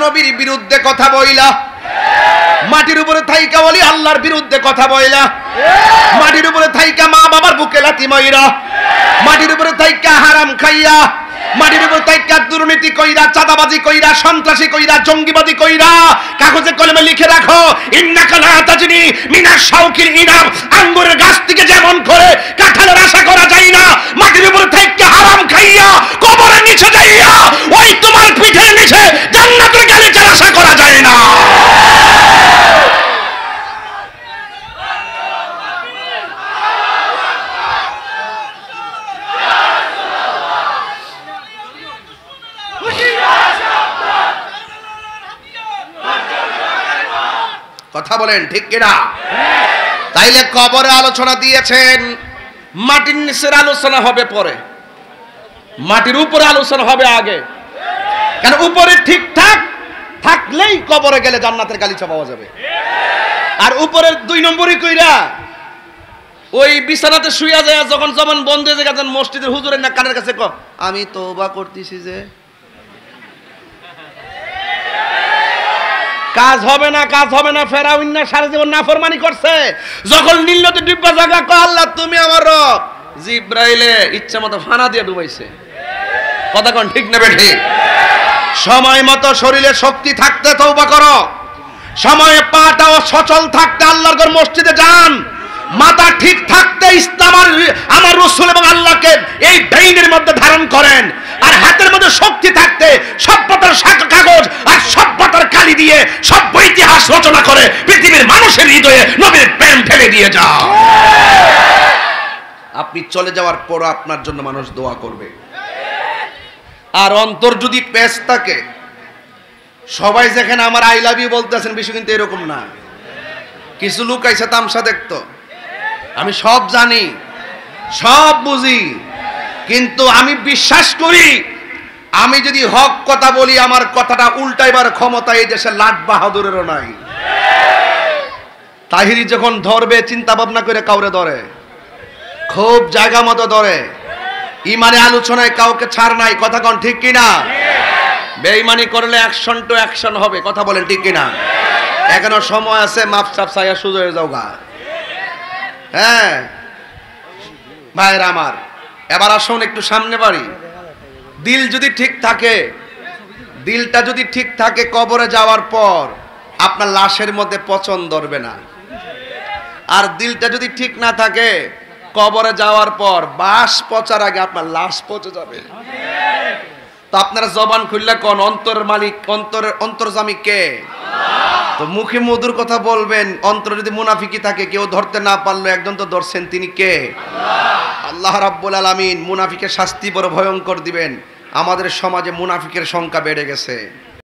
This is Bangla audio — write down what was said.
নবীর বিরুদ্ধে কথা বইলা, মাটির উপরে থাইকা বলি আল্লাহর বিরুদ্ধে কথা বইলা, মাটির উপরে থাইকা মা বাবার বুকে লাথি মাইরা, মাটির উপরে থাইকা হারাম খাইয়া, মাটির উপর থাইকা দুর্নীতি কইরা, চাঁদাবাজি কইরা, সন্ত্রাসী কইরা, জঙ্গিবাদী কইরা কাগজে কলমে লিখে রাখো ইন্নাকা লা তাজনি মিনাশ শাউকিল ইনাব, আঙ্গুরের গাছ থেকে যেমন করে কাঁঠালের আশা করা যায় না, মাটির উপর থাইকা হারাম খাইয়া কবরের নিচে যাইয়া ওই তোমার পিঠের নিচে জান্নাতের গালিচার আশা করা যায় না। কথা বলেন ঠিক কিনা? তাইলে কবরে আলোচনা দিয়েছেন, মাটির নিচের আলোচনা হবে পরে, মাটির উপরে আলোচনা হবে আগে। কেন? উপরে ঠিকঠাক থাকলেই কবরে গেলে জান্নাতের গালিচা পাওয়া যাবে। আর উপরের 2 নম্বরই কইরা ওই বিছানাতে শুইয়া যায়, যখন যখন বন্ধ হয়ে যায় মসজিদের হুজুরের না কানের কাছে আমি তওবা করতেছি যে কাজ হবে না, কাজ হবে না। ফেরাউন না সারা জীবন নাফরমানি করছে, যখন নীলনদী ডিব্বা জায়গা আল্লাহ তুমি আমার রব, জিব্রাইলে ইচ্ছা মতো ফানা দিয়ে ডুবাইছে। কথা কোন ঠিক নেবে ঠিক? সময় মতো শরীরে শক্তি থাকতে তওবা করো, সময়ে পাটাও সচল থাকতে আল্লাহর ঘর মসজিদে যান, মাথা ঠিক থাকতে ইসলাম আর আমার রাসূল এবং আল্লাহকে এই ব্রেইনের মধ্যে ধারণ করেন, আর হাতের মধ্যে শক্তি থাকতে সভ্যতার কাগজ আর সভ্যতার কালি দিয়ে সভ্য ইতিহাস রচনা করে পৃথিবীর মানুষের হৃদয়ে নবীর প্রেম ঢেলে দিয়ে যাও। আপনি চলে যাওয়ার পর আপনার জন্য মানুষ দোয়া করবে। আর অন্তর যদি পেশ থাকে, সবাই যেখানে আমার আই লাভ ইউ বলতেছেন বিষয় কিন্তু এরকম না। কিছু লোক আইসা তামসা দেখতো, আমি সব জানি, সব বুঝি, কিন্তু আমি বিশ্বাস করি আমি যদি হক কথা বলি আমার কথাটা উল্টাইবার ক্ষমতা এই দেশে লাট বাহাদুরেরও নাই। তাহিরি যখন ধরবে চিন্তা ভাবনা করে কাউরে ধরে, খুব জায়গা মতো ধরে, ইমানে আলোচনায় কাউকে ছাড় নাই। কথা কোন ঠিক কিনা? বেঈমানি করলে অ্যাকশন টু অ্যাকশন হবে। কথা বলেন ঠিক কিনা? এখনো সময় আছে, মাপ চাপ চাইয়া সুযোগ হয়ে যাও গা। হ্যাঁ ভাইরা আমার, এবার আসুন একটু সামনে বাড়ি। দিল যদি ঠিক থাকে, দিলটা যদি ঠিক থাকে, কবরে যাওয়ার পর আপনার লাশের মধ্যে পচন ধরবে না। আর দিলটা যদি ঠিক না থাকে, কবরে যাওয়ার পর বাস পচার আগে আপনার লাশ পচে যাবে। তো আপনারা জবান খুললে কোন অন্তরের মালিক, অন্তর্জামী কে? তো মুখে মধুর কথা বলবেন, অন্তরে যদি মুনাফিকি থাকে, কেউ ধরতে না পারলো একজন তো ধরছেন, তিনি কে? আল্লাহ রাব্বুল আলামিন মুনাফিকের শাস্তি বড় ভয়ঙ্কর দিবেন। আমাদের সমাজে মুনাফিকের সংখ্যা বেড়ে গেছে।